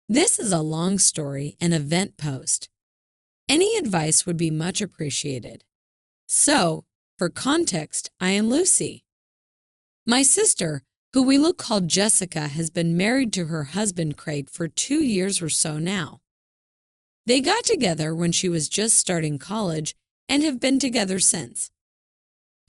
This is a long story and event post. Any advice would be much appreciated. So, for context, I am Lucy. My sister, who we will call Jessica, has been married to her husband Craig for 2 years or so now. They got together when she was just starting college and have been together since.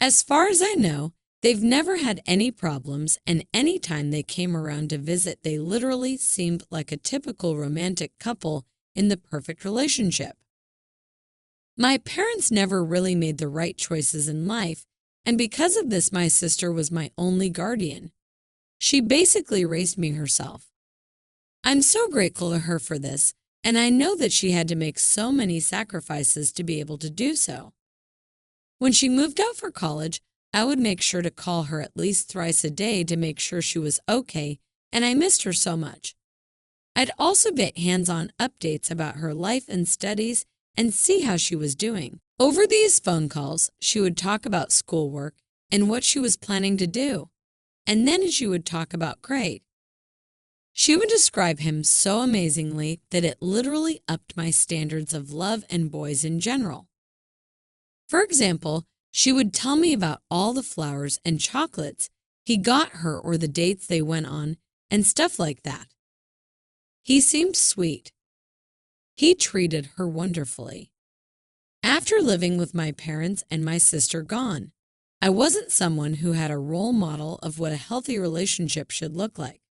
As far as I know, they've never had any problems, and any time they came around to visit, they literally seemed like a typical romantic couple in the perfect relationship. My parents never really made the right choices in life, and because of this, my sister was my only guardian. She basically raised me herself. I'm so grateful to her for this, and I know that she had to make so many sacrifices to be able to do so. When she moved out for college, I would make sure to call her at least thrice a day to make sure she was okay, and I missed her so much. I'd also get hands-on updates about her life and studies and see how she was doing. Over these phone calls, she would talk about schoolwork and what she was planning to do, and then she would talk about Craig. She would describe him so amazingly that it literally upped my standards of love and boys in general. For example, she would tell me about all the flowers and chocolates he got her or the dates they went on and stuff like that. He seemed sweet. He treated her wonderfully. After living with my parents and my sister gone, I wasn't someone who had a role model of what a healthy relationship should look like.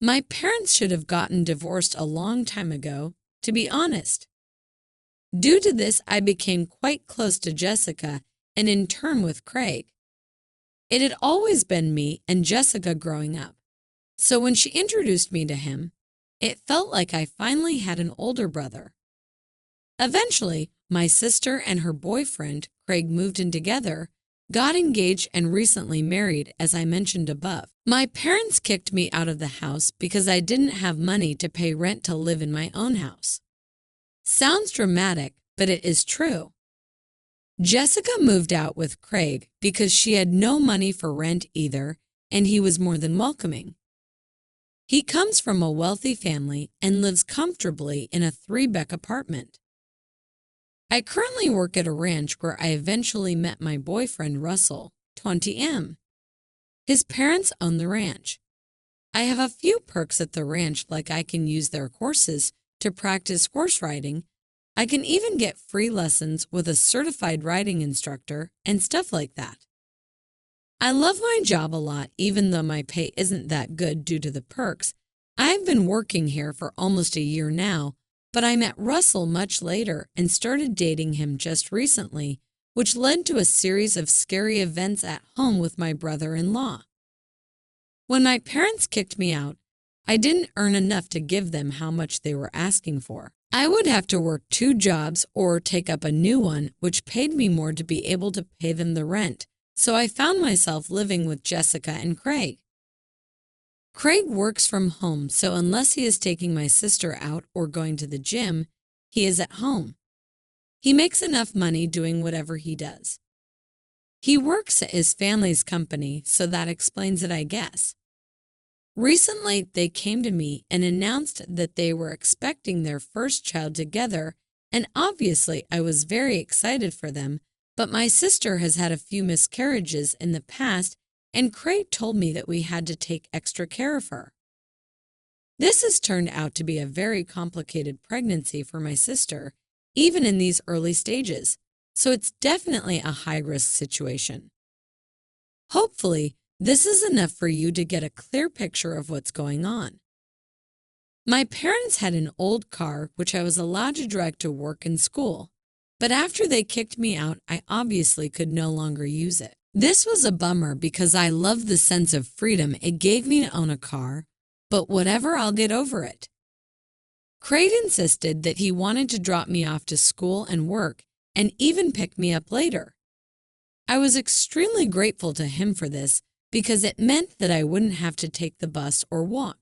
My parents should have gotten divorced a long time ago, to be honest. Due to this, I became quite close to Jessica and in turn with Craig. It had always been me and Jessica growing up, so when she introduced me to him, it felt like I finally had an older brother. Eventually, my sister and her boyfriend, Craig, moved in together, got engaged and recently married, as I mentioned above. My parents kicked me out of the house because I didn't have money to pay rent to live in my own house. Sounds dramatic, but it is true. Jessica moved out with Craig because she had no money for rent either, and he was more than welcoming. He comes from a wealthy family and lives comfortably in a 3-bedroom apartment. I currently work at a ranch where I eventually met my boyfriend Russell, 20M. His parents own the ranch. I have a few perks at the ranch, like I can use their courses to practice horse riding. I can even get free lessons with a certified riding instructor and stuff like that. I love my job a lot, even though my pay isn't that good due to the perks. I've been working here for almost a year now, but I met Russell much later and started dating him just recently, which led to a series of scary events at home with my brother-in-law. When my parents kicked me out, I didn't earn enough to give them how much they were asking for. I would have to work 2 jobs or take up a new one, which paid me more to be able to pay them the rent, so I found myself living with Jessica and Craig. Craig works from home, so unless he is taking my sister out or going to the gym, he is at home. He makes enough money doing whatever he does. He works at his family's company, so that explains it, I guess. Recently, they came to me and announced that they were expecting their first child together, and obviously I was very excited for them, but my sister has had a few miscarriages in the past, and Craig told me that we had to take extra care of her. This has turned out to be a very complicated pregnancy for my sister, even in these early stages, so it's definitely a high-risk situation. Hopefully, this is enough for you to get a clear picture of what's going on. My parents had an old car which I was allowed to drive to work and school, but after they kicked me out, I obviously could no longer use it. This was a bummer because I loved the sense of freedom it gave me to own a car, but whatever, I'll get over it. Craig insisted that he wanted to drop me off to school and work and even pick me up later. I was extremely grateful to him for this because it meant that I wouldn't have to take the bus or walk.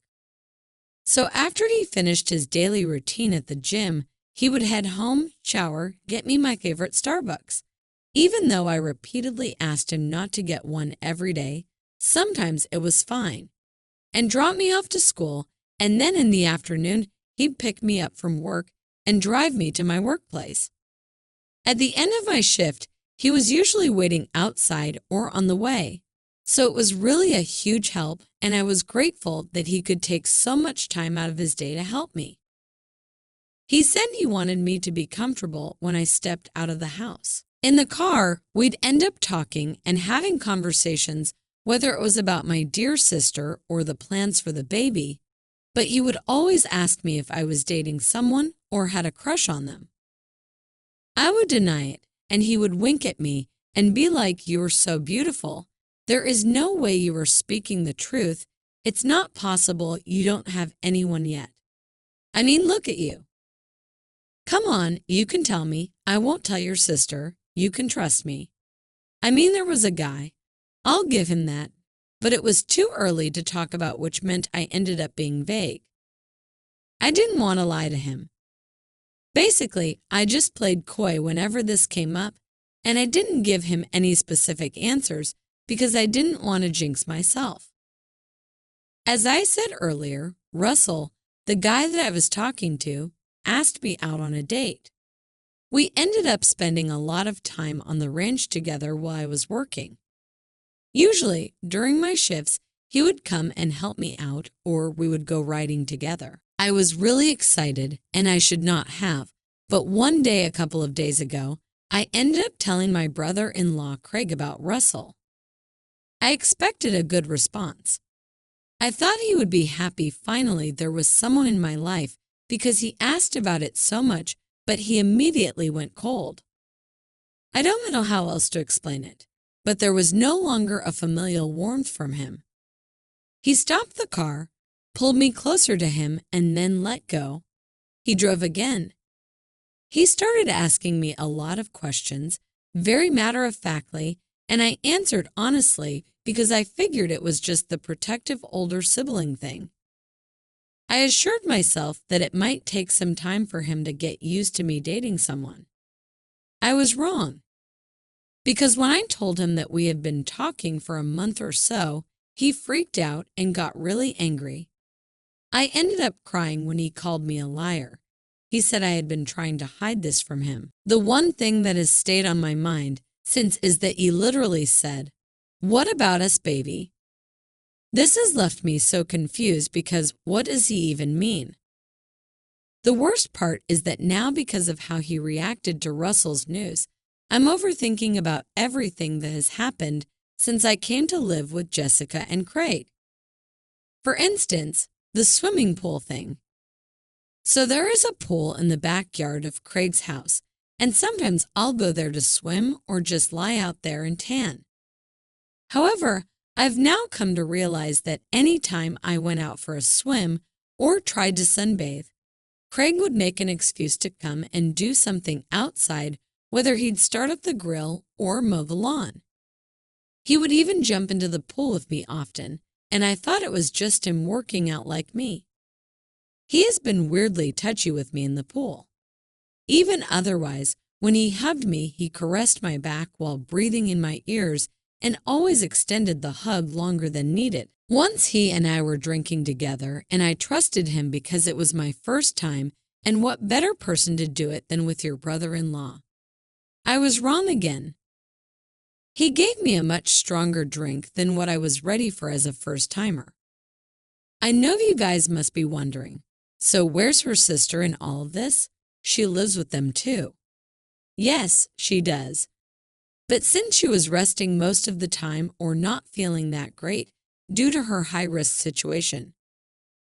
So after he finished his daily routine at the gym, he would head home, shower, get me my favorite Starbucks. Even though I repeatedly asked him not to get one every day, sometimes it was fine, and drop me off to school and then in the afternoon, he'd pick me up from work and drive me to my workplace. At the end of my shift, he was usually waiting outside or on the way, so it was really a huge help, and I was grateful that he could take so much time out of his day to help me. He said he wanted me to be comfortable when I stepped out of the house. In the car, we'd end up talking and having conversations, whether it was about my dear sister or the plans for the baby, but he would always ask me if I was dating someone or had a crush on them. I would deny it, and he would wink at me and be like, "You're so beautiful. There is no way you are speaking the truth. It's not possible you don't have anyone yet. I mean, look at you. Come on, you can tell me. I won't tell your sister. You can trust me." I mean, there was a guy. I'll give him that. But it was too early to talk about, which meant I ended up being vague. I didn't want to lie to him. Basically, I just played coy whenever this came up, and I didn't give him any specific answers because I didn't want to jinx myself. As I said earlier, Russell, the guy that I was talking to, asked me out on a date. We ended up spending a lot of time on the ranch together while I was working. Usually, during my shifts, he would come and help me out, or we would go riding together. I was really excited, and I should not have, but one day a couple of days ago, I ended up telling my brother-in-law Craig about Russell. I expected a good response. I thought he would be happy finally there was someone in my life because he asked about it so much, but he immediately went cold. I don't know how else to explain it, but there was no longer a familial warmth from him. He stopped the car, pulled me closer to him, and then let go. He drove again. He started asking me a lot of questions, very matter-of-factly, and I answered honestly because I figured it was just the protective older sibling thing. I assured myself that it might take some time for him to get used to me dating someone. I was wrong, because when I told him that we had been talking for a month or so, he freaked out and got really angry. I ended up crying when he called me a liar. He said I had been trying to hide this from him. The one thing that has stayed on my mind since is that he literally said, "What about us, baby?" This has left me so confused because what does he even mean? The worst part is that now, because of how he reacted to Russell's news, I'm overthinking about everything that has happened since I came to live with Jessica and Craig. For instance, the swimming pool thing. So there is a pool in the backyard of Craig's house, and sometimes I'll go there to swim or just lie out there and tan. However, I've now come to realize that any time I went out for a swim or tried to sunbathe, Craig would make an excuse to come and do something outside, whether he'd start up the grill or mow the lawn. He would even jump into the pool with me often, and I thought it was just him working out like me. He has been weirdly touchy with me in the pool. Even otherwise, when he hugged me, he caressed my back while breathing in my ears and always extended the hug longer than needed. Once he and I were drinking together, and I trusted him because it was my first time, and what better person to do it than with your brother-in-law? I was wrong again. He gave me a much stronger drink than what I was ready for as a first-timer. I know you guys must be wondering, so where's her sister in all of this? She lives with them too. Yes, she does. But since she was resting most of the time or not feeling that great due to her high-risk situation,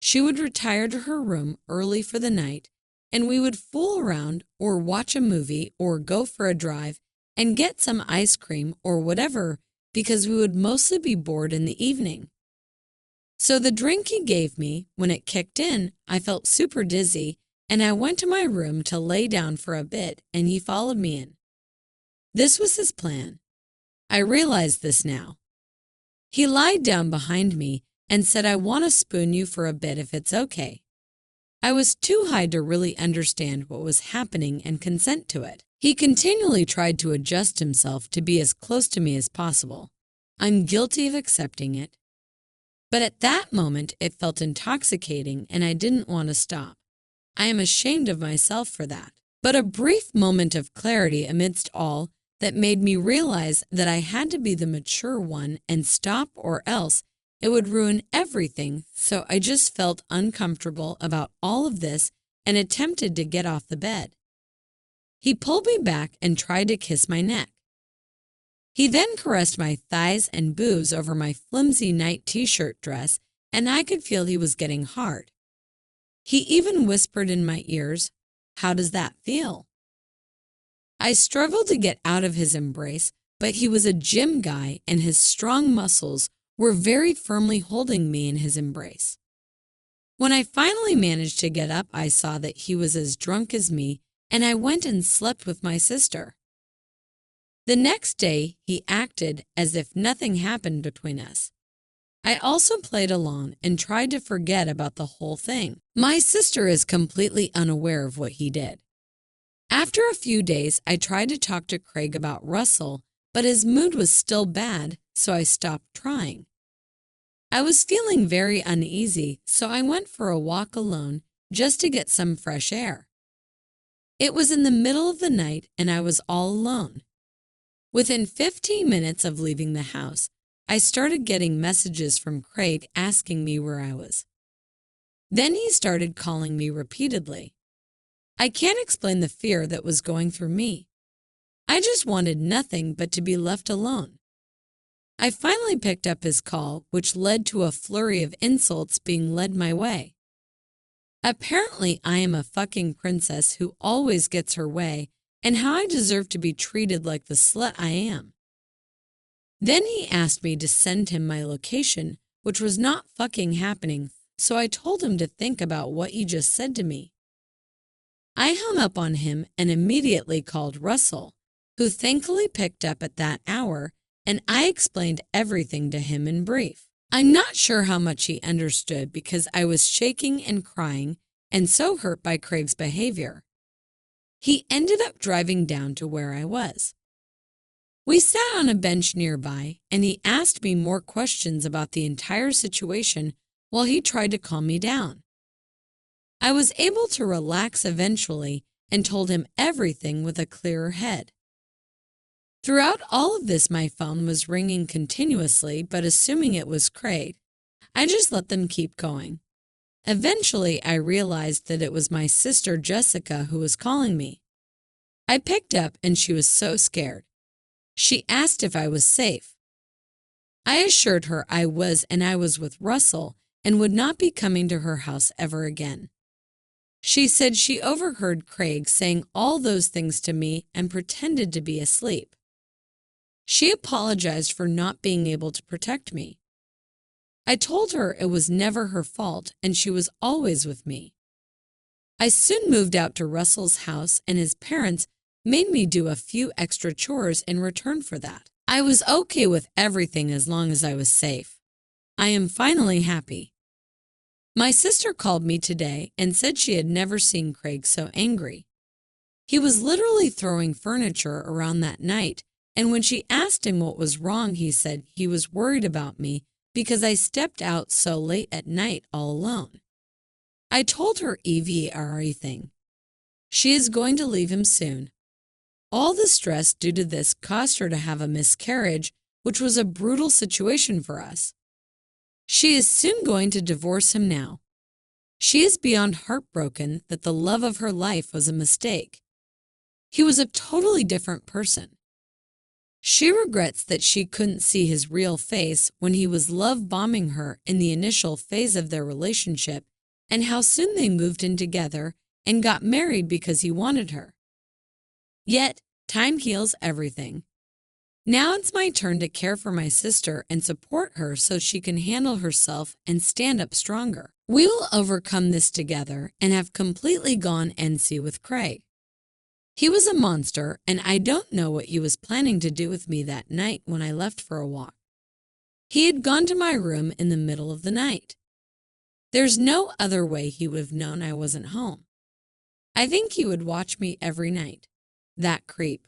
she would retire to her room early for the night, and we would fool around or watch a movie or go for a drive and get some ice cream or whatever because we would mostly be bored in the evening. So the drink he gave me, when it kicked in, I felt super dizzy, and I went to my room to lay down for a bit, and he followed me in. This was his plan. I realize this now. He lied down behind me and said, "I want to spoon you for a bit if it's okay." I was too high to really understand what was happening and consent to it. He continually tried to adjust himself to be as close to me as possible. I'm guilty of accepting it. But at that moment, it felt intoxicating and I didn't want to stop. I am ashamed of myself for that. But a brief moment of clarity amidst all that made me realize that I had to be the mature one and stop, or else it would ruin everything. So I just felt uncomfortable about all of this and attempted to get off the bed. He pulled me back and tried to kiss my neck. He then caressed my thighs and boobs over my flimsy night t-shirt dress, and I could feel he was getting hard. He even whispered in my ears, "How does that feel?" I struggled to get out of his embrace, but he was a gym guy and his strong muscles were very firmly holding me in his embrace. When I finally managed to get up, I saw that he was as drunk as me, and I went and slept with my sister. The next day, he acted as if nothing happened between us. I also played along and tried to forget about the whole thing. My sister is completely unaware of what he did. After a few days, I tried to talk to Craig about Russell, but his mood was still bad, so I stopped trying. I was feeling very uneasy, so I went for a walk alone just to get some fresh air. It was in the middle of the night and I was all alone. Within 15 minutes of leaving the house, I started getting messages from Craig asking me where I was. Then he started calling me repeatedly. I can't explain the fear that was going through me. I just wanted nothing but to be left alone. I finally picked up his call, which led to a flurry of insults being led my way. Apparently, I am a fucking princess who always gets her way, and how I deserve to be treated like the slut I am. Then he asked me to send him my location, which was not fucking happening, so I told him to think about what he just said to me. I hung up on him and immediately called Russell, who thankfully picked up at that hour, and I explained everything to him in brief. I'm not sure how much he understood because I was shaking and crying and so hurt by Craig's behavior. He ended up driving down to where I was. We sat on a bench nearby, and he asked me more questions about the entire situation while he tried to calm me down. I was able to relax eventually and told him everything with a clearer head. Throughout all of this, my phone was ringing continuously, but assuming it was Craig, I just let them keep going. Eventually, I realized that it was my sister Jessica who was calling me. I picked up and she was so scared. She asked if I was safe. I assured her I was, and I was with Russell and would not be coming to her house ever again. She said she overheard Craig saying all those things to me and pretended to be asleep. She apologized for not being able to protect me. I told her it was never her fault and she was always with me. I soon moved out to Russell's house and his parents made me do a few extra chores in return for that. I was okay with everything as long as I was safe. I am finally happy. My sister called me today and said she had never seen Craig so angry. He was literally throwing furniture around that night, and when she asked him what was wrong, he said he was worried about me because I stepped out so late at night all alone. I told her everything. She is going to leave him soon. All the stress due to this caused her to have a miscarriage, which was a brutal situation for us. She is soon going to divorce him now. She is beyond heartbroken that the love of her life was a mistake. He was a totally different person. She regrets that she couldn't see his real face when he was love-bombing her in the initial phase of their relationship, and how soon they moved in together and got married because he wanted her. Yet, time heals everything. Now it's my turn to care for my sister and support her so she can handle herself and stand up stronger. We will overcome this together and have completely gone NC with Craig. He was a monster, and I don't know what he was planning to do with me that night when I left for a walk. He had gone to my room in the middle of the night. There's no other way he would have known I wasn't home. I think he would watch me every night. That creep.